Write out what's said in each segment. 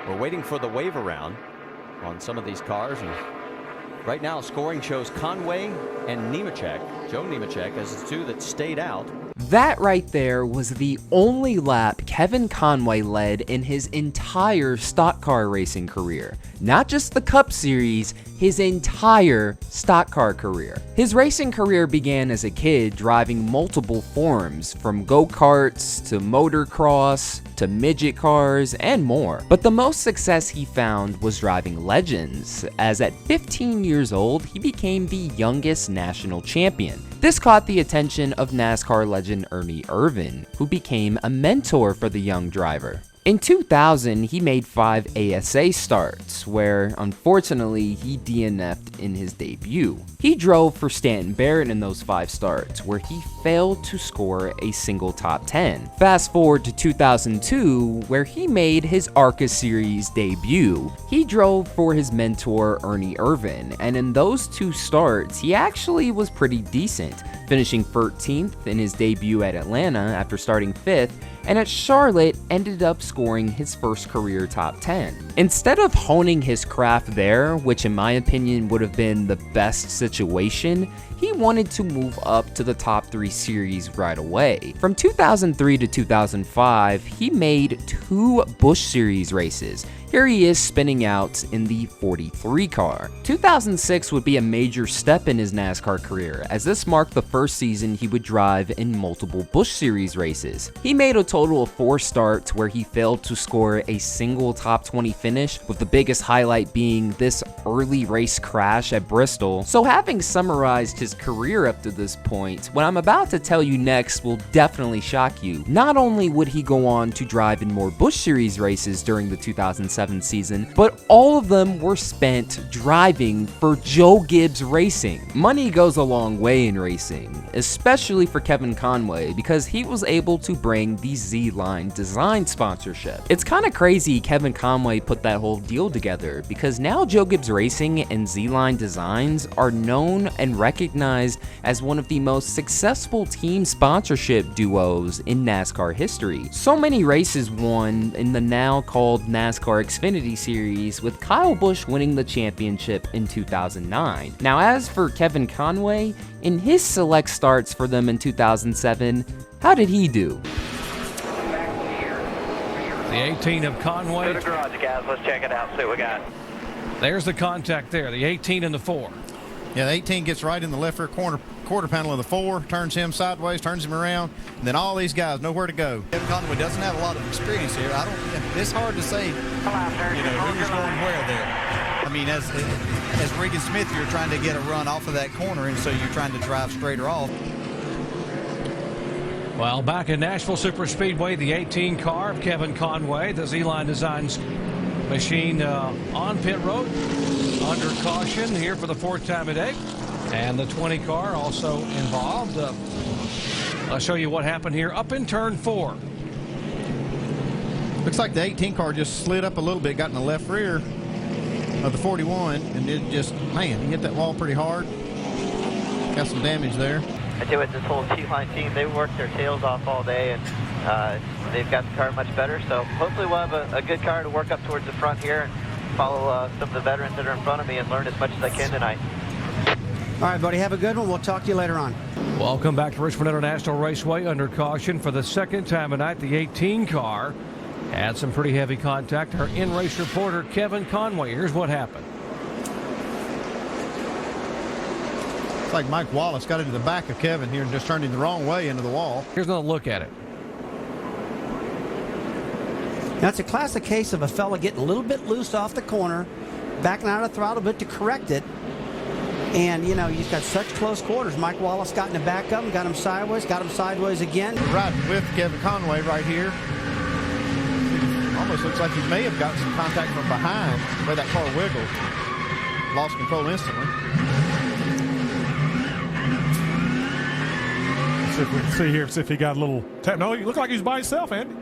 We're waiting for the wave around on some of these cars, and right now scoring shows Conway and Nemechek, Joe Nemechek, as the two that stayed out. That right there was the only lap Kevin Conway led in his entire stock car racing career. Not just the Cup Series, his entire stock car career. His racing career began as a kid driving multiple forms, from go-karts to motocross to midget cars and more. But the most success he found was driving legends, as at 15 years old, he became the youngest national champion. This caught the attention of NASCAR legend Ernie Irvan, who became a mentor for the young driver. In 2000, he made 5 ASA starts, where unfortunately he DNF'd in his debut. He drove for Stanton Barrett in those 5 starts, where he failed to score a single top 10. Fast forward to 2002, where he made his ARCA Series debut. He drove for his mentor Ernie Irvan, and in those 2 starts, he actually was pretty decent, finishing 13th in his debut at Atlanta after starting 5th, and at Charlotte ended up scoring his first career top 10. Instead of honing his craft there, which in my opinion would have been the best situation, he wanted to move up to the top 3 series right away. From 2003 to 2005, he made 2 Busch Series races. Here he is spinning out in the 43 car. 2006 would be a major step in his NASCAR career, as this marked the first season he would drive in multiple Busch Series races. He made a total of 4 starts where he failed to score a single top 20 finish, with the biggest highlight being this early race crash at Bristol. So having summarized his career up to this point, what I'm about to tell you next will definitely shock you. Not only would he go on to drive in more Busch Series races during the 2007 season, but all of them were spent driving for Joe Gibbs Racing. Money goes a long way in racing, especially for Kevin Conway, because he was able to bring the Z-Line design sponsorship. It's kind of crazy Kevin Conway put that whole deal together, because now Joe Gibbs Racing and Z-Line Designs are known and recognized as one of the most successful team sponsorship duos in NASCAR history. So many races won in the now called NASCAR Xfinity Series, with Kyle Busch winning the championship in 2009. Now, as for Kevin Conway, in his select starts for them in 2007, how did he do? The 18 of Conway. Go to the garage, guys. Let's check it out, see what we got. There's the contact there, the 18 and the 4. Yeah, the 18 gets right in the left rear quarter panel of the 4, turns him sideways, turns him around, and then all these guys know where to go. Kevin Conway doesn't have a lot of experience here. It's hard to say, who's going where there. I mean, as Regan Smith, you're trying to get a run off of that corner, and so you're trying to drive straighter off. Well, back in Nashville Superspeedway, the 18 car of Kevin Conway, the Z-Line Designs machine on pit road, under caution here for the 4th time today. And the 20 car also involved. I'll show you what happened here up in turn 4. Looks like the 18 car just slid up a little bit, got in the left rear of the 41, and it just, man, he hit that wall pretty hard. Got some damage there. I tell you what, this whole Z-Line team, they worked their tails off all day, and they've got the car much better. So hopefully we'll have a good car to work up towards the front here and follow some of the veterans that are in front of me and learn as much as I can tonight. All right, buddy, have a good one. We'll talk to you later on. Welcome back to Richmond International Raceway. Under caution for the 2nd time tonight, the 18 car had some pretty heavy contact. Our in-race reporter, Kevin Conway. Here's what happened. It's like Mike Wallace got into the back of Kevin here and just turned him the wrong way into the wall. Here's another look at it. Now, it's a classic case of a fella getting a little bit loose off the corner, backing out of the throttle a bit to correct it. And, you know, you've got such close quarters. Mike Wallace got in the back of him, got him sideways again. Riding with Kevin Conway right here. Almost looks like he may have gotten some contact from behind where that car wiggled. Lost control instantly. Let's see if we can see here, see if he got a little tap. No, he looked like he was by himself, Andy.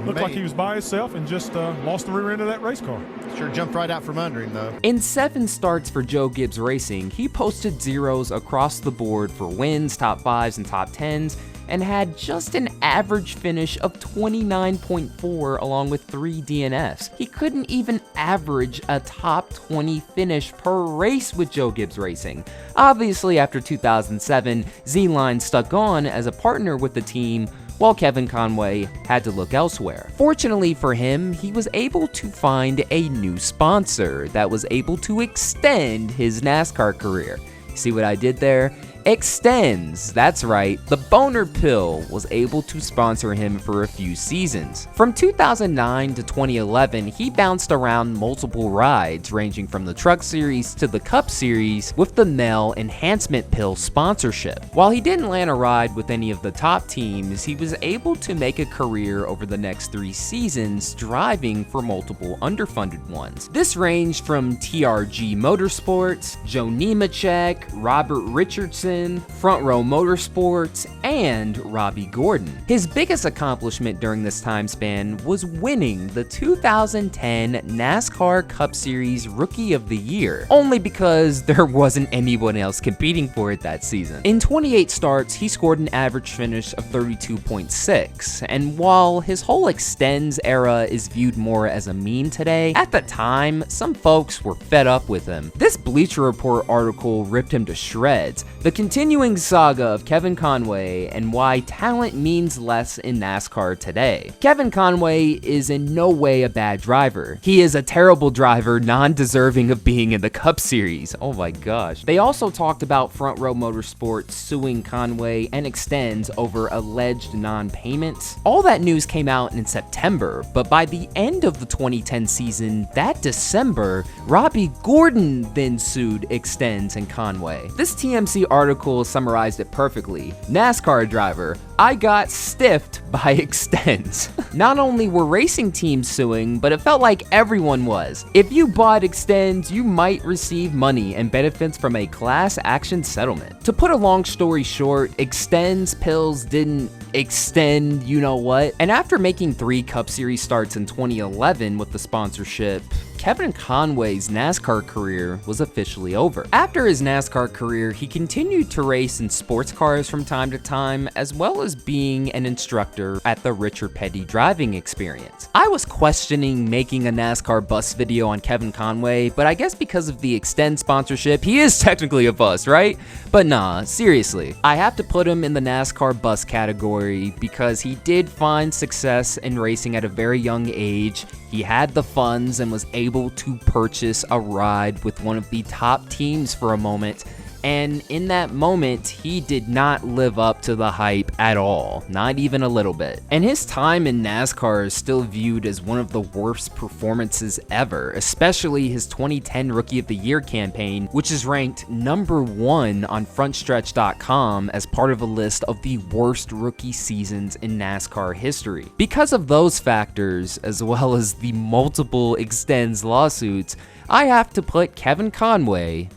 Looked like he was by himself and just lost the rear end of that race car. Sure jumped right out from under him, though. In 7 starts for Joe Gibbs Racing, he posted zeros across the board for wins, top 5s, and top 10s, and had just an average finish of 29.4 along with 3 DNFs. He couldn't even average a top 20 finish per race with Joe Gibbs Racing. Obviously, after 2007, Lyons stuck on as a partner with the team, while Kevin Conway had to look elsewhere. Fortunately for him, he was able to find a new sponsor that was able to extend his NASCAR career. See what I did there? EXTENZE, that's right, the boner pill was able to sponsor him for a few seasons. From 2009 to 2011, he bounced around multiple rides, ranging from the Truck Series to the Cup Series, with the male enhancement pill sponsorship. While he didn't land a ride with any of the top teams, he was able to make a career over the next 3 seasons, driving for multiple underfunded ones. This ranged from TRG Motorsports, Joe Nemechek, Robert Richardson, Front Row Motorsports, and Robbie Gordon. His biggest accomplishment during this time span was winning the 2010 NASCAR Cup Series Rookie of the Year, only because there wasn't anyone else competing for it that season. In 28 starts, he scored an average finish of 32.6, and while his whole EXTENZE era is viewed more as a meme today, at the time, some folks were fed up with him. This Bleacher Report article ripped him to shreds. The continuing saga of Kevin Conway and why talent means less in NASCAR today. Kevin Conway is in no way a bad driver. He is a terrible driver, non-deserving of being in the Cup Series. Oh my gosh. They also talked about Front Row Motorsports suing Conway and EXTENZE over alleged non-payments. All that news came out in September, but by the end of the 2010 season, that December, Robbie Gordon then sued EXTENZE and Conway. This TMC article summarized it perfectly. NASCAR driver, I got stiffed by EXTENZE. Not only were racing teams suing, but it felt like everyone was. If you bought EXTENZE, you might receive money and benefits from a class action settlement. To put a long story short, EXTENZE pills didn't extend you know what, and after making 3 Cup Series starts in 2011 with the sponsorship, Kevin Conway's NASCAR career was officially over. After his NASCAR career, he continued to race in sports cars from time to time, as well as being an instructor at the Richard Petty driving experience. I was questioning making a NASCAR bus video on Kevin Conway, but I guess because of the EXTENZE sponsorship, he is technically a bus, right? But nah, seriously, I have to put him in the NASCAR bus category because he did find success in racing at a very young age. He had the funds and was able to purchase a ride with one of the top teams for a moment, and in that moment, he did not live up to the hype at all, not even a little bit. And his time in NASCAR is still viewed as one of the worst performances ever, especially his 2010 Rookie of the Year campaign, which is ranked #1 on frontstretch.com as part of a list of the worst rookie seasons in NASCAR history. Because of those factors, as well as the multiple EXTENZE lawsuits, I have to put Kevin Conway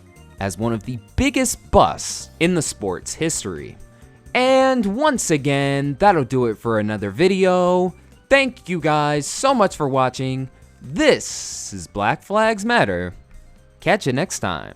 as one of the biggest busts in the sport's history. And once again, that'll do it for another video. Thank you guys so much for watching. This is Black Flags Matter. Catch you next time.